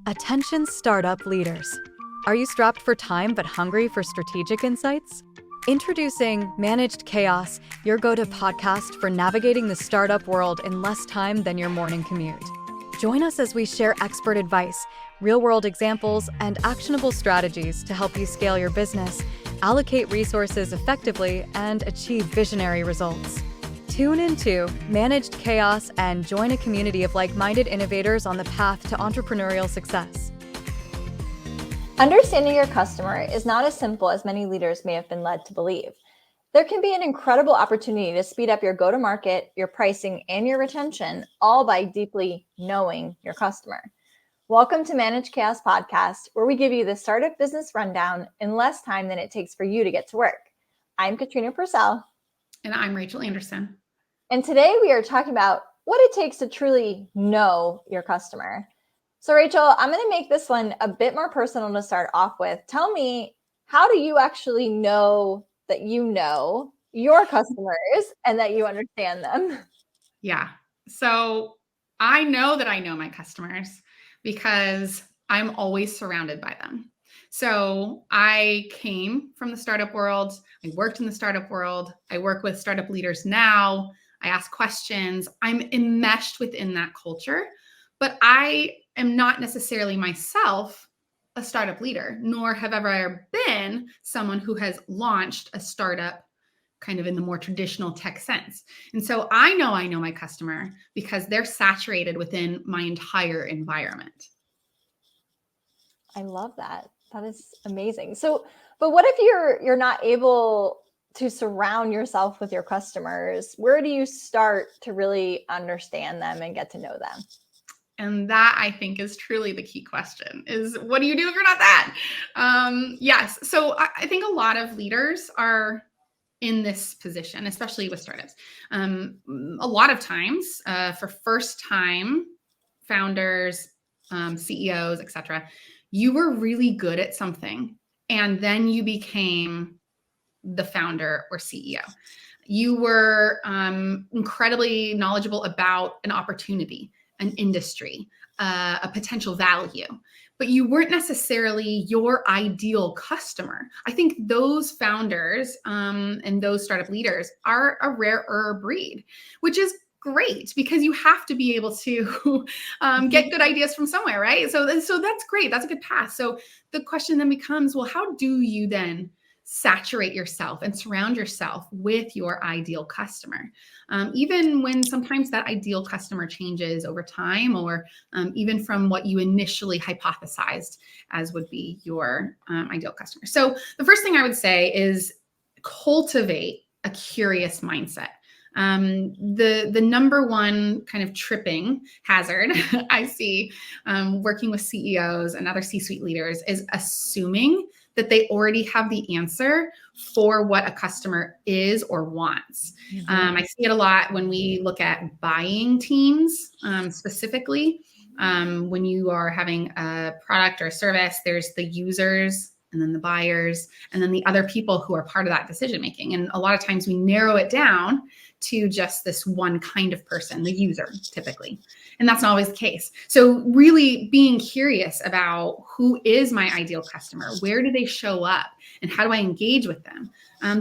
Attention startup leaders. Are you strapped for time but hungry for strategic insights? Introducing Managed Chaos, your go-to podcast for navigating the startup world in less time than your morning commute. Join us as we share expert advice, real-world examples, and actionable strategies to help you scale your business, allocate resources effectively, and achieve visionary results. Tune into Managed Chaos and join a community of like-minded innovators on the path to entrepreneurial success. Understanding your customer is not as simple as many leaders may have been led to believe. There can be an incredible opportunity to speed up your go-to-market, your pricing, and your retention, all by deeply knowing your customer. Welcome to Managed Chaos Podcast, where we give you the startup business rundown in less time than it takes for you to get to work. I'm Katrina Purcell. And I'm Rachel Anderson. And today we are talking about what it takes to truly know your customer. So Rachel, I'm going to make this one a bit more personal to start off with. Tell me, how do you actually know that you know your customers and that you understand them? Yeah. So I know that I know my customers because I'm always surrounded by them. So I came from the startup world. I worked in the startup world. I work with startup leaders now. I ask questions. I'm enmeshed within that culture, but I am not necessarily myself a startup leader, nor have ever been someone who has launched a startup kind of in the more traditional tech sense. And so I know my customer because they're saturated within my entire environment. I love that. That is amazing. So, but what if you're not able to surround yourself with your customers? Where do you start to really understand them and get to know them? And that, I think, is truly the key question, is what do you do if you're not that? Yes. So I think a lot of leaders are in this position, especially with startups. A lot of times for first-time founders, CEOs, et cetera, you were really good at something, and then you became the founder or CEO. You were incredibly knowledgeable about an opportunity, an industry, a potential value, but you weren't necessarily your ideal customer. I think those founders and those startup leaders are a rarer breed, which is great because you have to be able to get good ideas from somewhere, right? So that's great. That's a good path. So the question then becomes, well, how do you then saturate yourself and surround yourself with your ideal customer? Even when sometimes that ideal customer changes over time, or even from what you initially hypothesized as would be your ideal customer. So the first thing I would say is cultivate a curious mindset. The number one kind of tripping hazard I see working with CEOs and other C-suite leaders is assuming that they already have the answer for what a customer is or wants. Mm-hmm. I see it a lot when we look at buying teams, specifically. When you are having a product or a service, there's the users and then the buyers, and then the other people who are part of that decision-making. And a lot of times we narrow it down to just this one kind of person, the user, typically. And that's not always the case. So really being curious about who is my ideal customer, where do they show up, and how do I engage with them?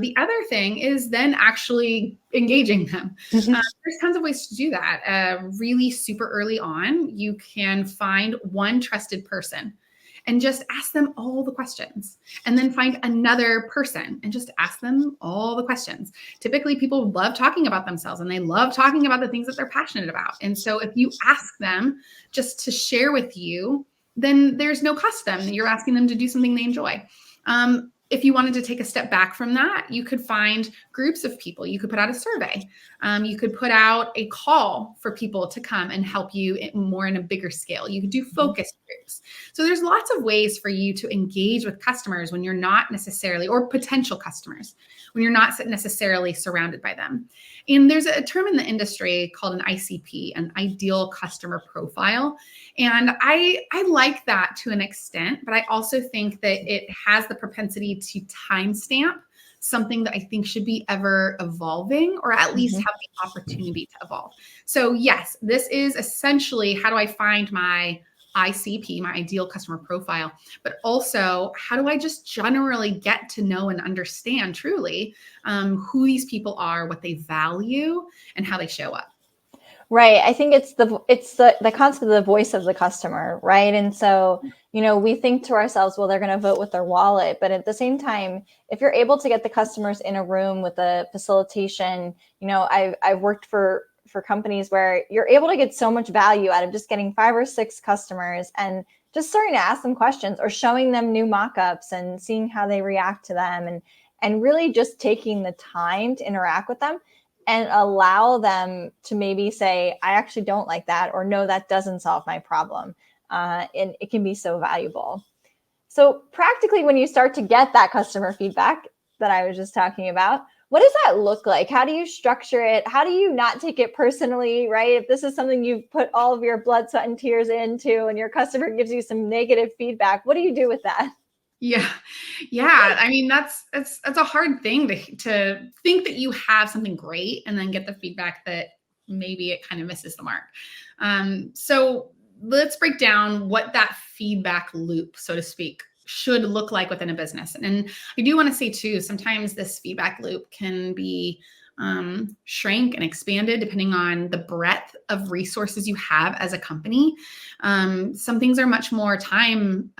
The other thing is then actually engaging them. Mm-hmm. There's tons of ways to do that. Really super early on, you can find one trusted person and just ask them all the questions, and then find another person and just ask them all the questions. Typically, people love talking about themselves and they love talking about the things that they're passionate about. And so if you ask them just to share with you, then there's no cost to them. You're asking them to do something they enjoy. If you wanted to take a step back from that, you could find groups of people. You could put out a survey. You could put out a call for people to come and help you more in a bigger scale. You could do focus groups. So there's lots of ways for you to engage with customers when you're not necessarily, or potential customers, when you're not necessarily surrounded by them. And there's a term in the industry called an ICP, an ideal customer profile. And I like that to an extent, but I also think that it has the propensity to timestamp something that I think should be ever evolving, or at least have the opportunity to evolve. So yes, this is essentially, how do I find my ICP, my ideal customer profile, but also how do I just generally get to know and understand truly who these people are, what they value, and how they show up. Right. I think it's the concept of the voice of the customer, right? And so, we think to ourselves, well, they're going to vote with their wallet. But at the same time, if you're able to get the customers in a room with a facilitation, I've worked for companies where you're able to get so much value out of just getting 5 or 6 customers and just starting to ask them questions or showing them new mock-ups and seeing how they react to them, and really just taking the time to interact with them and allow them to maybe say, I actually don't like that, or no, that doesn't solve my problem. And it can be so valuable. So practically, when you start to get that customer feedback that I was just talking about, what does that look like? How do you structure it? How do you not take it personally, right? If this is something you've put all of your blood, sweat, and tears into, and your customer gives you some negative feedback, what do you do with that? Yeah. I mean, that's a hard thing to think that you have something great and then get the feedback that maybe it kind of misses the mark. So let's break down what that feedback loop, so to speak, should look like within a business. And I do want to say too, sometimes this feedback loop can be shrank and expanded depending on the breadth of resources you have as a company. Some things are much more time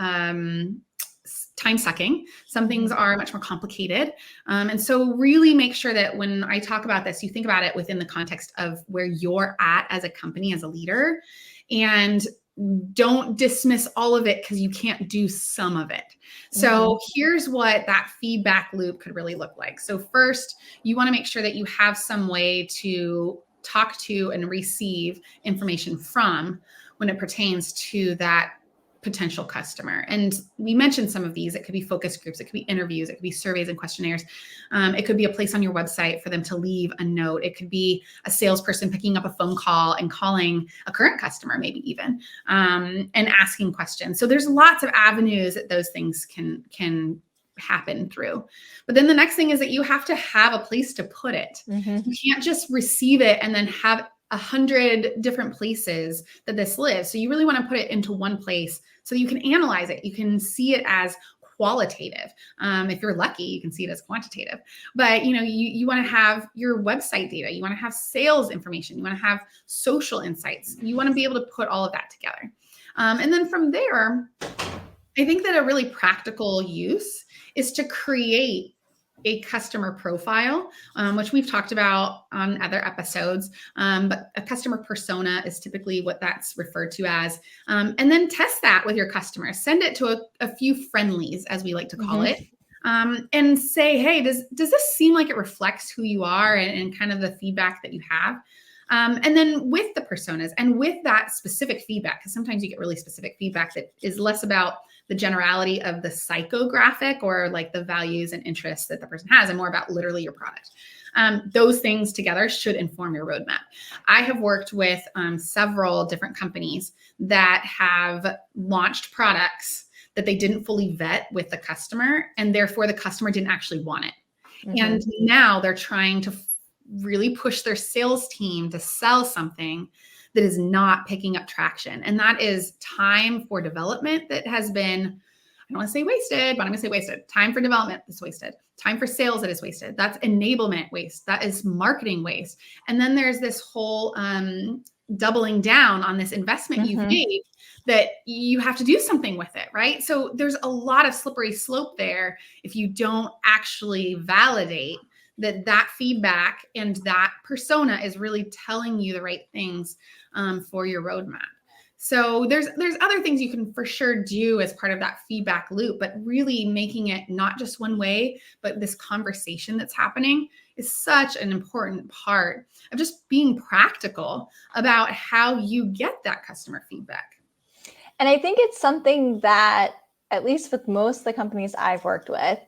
sucking. Some things are much more complicated. And so really make sure that when I talk about this, you think about it within the context of where you're at as a company, as a leader, and don't dismiss all of it because you can't do some of it. So here's what that feedback loop could really look like. So first, you want to make sure that you have some way to talk to and receive information from when it pertains to that potential customer. And we mentioned some of these. It could be focus groups, it could be interviews, it could be surveys and questionnaires. It could be a place on your website for them to leave a note. It could be a salesperson picking up a phone call and calling a current customer, maybe even, and asking questions. So there's lots of avenues that those things can happen through. But then the next thing is that you have to have a place to put it. You can't just receive it and then have 100 different places that this lives. So you really want to put it into one place so you can analyze it. You can see it as qualitative. If you're lucky, you can see it as quantitative. But you want to have your website data. You want to have sales information. You want to have social insights. You want to be able to put all of that together. And then from there, I think that a really practical use is to create a customer profile, which we've talked about on other episodes. But a customer persona is typically what that's referred to as. And then test that with your customers. Send it to a few friendlies, as we like to call it. And say, hey, does this seem like it reflects who you are and kind of the feedback that you have? And then with the personas and with that specific feedback, because sometimes you get really specific feedback that is less about the generality of the psychographic or like the values and interests that the person has and more about literally your product. Those things together should inform your roadmap. I have worked with several different companies that have launched products that they didn't fully vet with the customer, and therefore the customer didn't actually want it. And now they're trying to really push their sales team to sell something that is not picking up traction. And that is time for development that has been, I don't want to say wasted, but I'm going to say wasted. Time for development is wasted. Time for sales that is wasted. That's enablement waste. That is marketing waste. And then there's this whole doubling down on this investment you've made that you have to do something with it, right? So there's a lot of slippery slope there if you don't actually validate that feedback and that persona is really telling you the right things for your roadmap. So there's other things you can for sure do as part of that feedback loop, but really making it not just one way, but this conversation that's happening is such an important part of just being practical about how you get that customer feedback. And I think it's something that, at least with most of the companies I've worked with,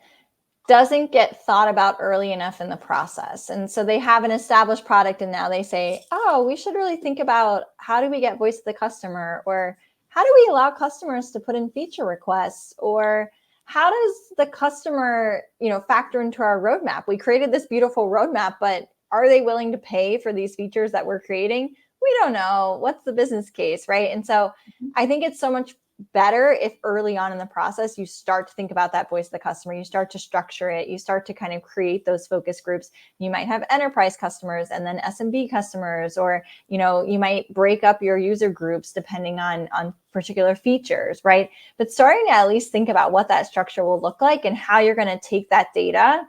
doesn't get thought about early enough in the process. And so they have an established product and now they say, oh, we should really think about how do we get voice of the customer, or how do we allow customers to put in feature requests, or how does the customer, factor into our roadmap? We created this beautiful roadmap, but are they willing to pay for these features that we're creating? we don't know what's the business case, right? And so I think it's so much better if early on in the process you start to think about that voice of the customer, you start to structure it, you start to kind of create those focus groups. You might have enterprise customers and then SMB customers, or you might break up your user groups depending on particular features, right? But starting to at least think about what that structure will look like and how you're going to take that data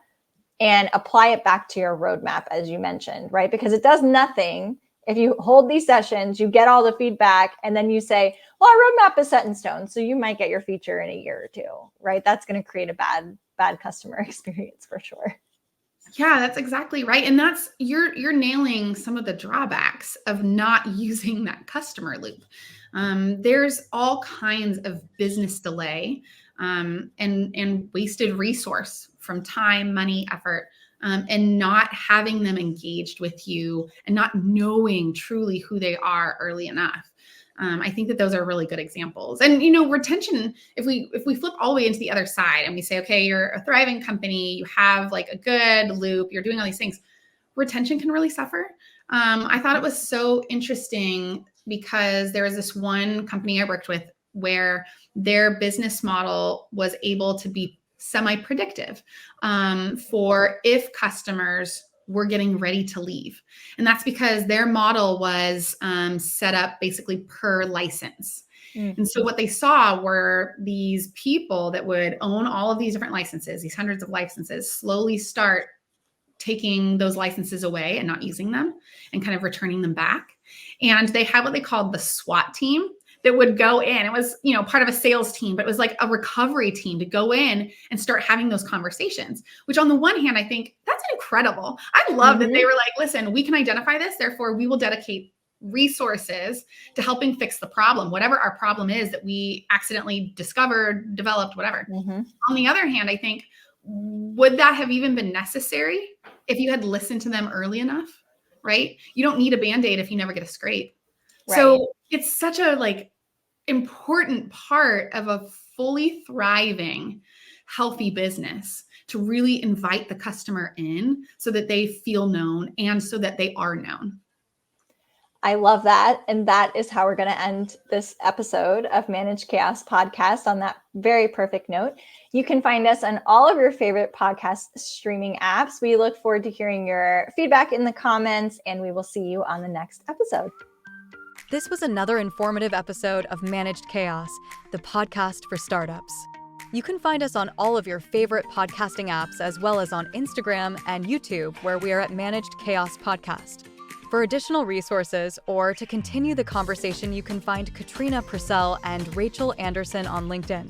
and apply it back to your roadmap, as you mentioned, right? Because it does nothing if you hold these sessions, you get all the feedback, and then you say, well, our roadmap is set in stone, so you might get your feature in a year or two, right? That's going to create a bad customer experience for sure. Yeah, that's exactly right. And you're nailing some of the drawbacks of not using that customer loop. There's all kinds of business delay and wasted resource from time, money, effort, and not having them engaged with you and not knowing truly who they are early enough. I think that those are really good examples. And, retention, if we flip all the way into the other side and we say, okay, you're a thriving company, you have like a good loop, you're doing all these things, retention can really suffer. I thought it was so interesting because there was this one company I worked with where their business model was able to be semi-predictive for if customers were getting ready to leave. And that's because their model was set up basically per license. Mm-hmm. And so what they saw were these people that would own all of these different licenses, these hundreds of licenses, slowly start taking those licenses away and not using them and kind of returning them back. And they had what they called the SWAT team that would go in. It was, part of a sales team, but it was like a recovery team to go in and start having those conversations, which on the one hand, I think that's incredible. I love that they were like, listen, we can identify this. Therefore, we will dedicate resources to helping fix the problem, whatever our problem is that we accidentally discovered, developed, whatever. Mm-hmm. On the other hand, I think, would that have even been necessary if you had listened to them early enough, right? You don't need a Band-Aid if you never get a scrape. Right. So it's such a important part of a fully thriving, healthy business to really invite the customer in so that they feel known and so that they are known. I love that. And that is how we're going to end this episode of Managed Chaos Podcast, on that very perfect note. You can find us on all of your favorite podcast streaming apps. We look forward to hearing your feedback in the comments, and we will see you on the next episode. This was another informative episode of Managed Chaos, the podcast for startups. You can find us on all of your favorite podcasting apps, as well as on Instagram and YouTube, where we are at Managed Chaos Podcast. For additional resources or to continue the conversation, you can find Katrina Purcell and Rachel Anderson on LinkedIn.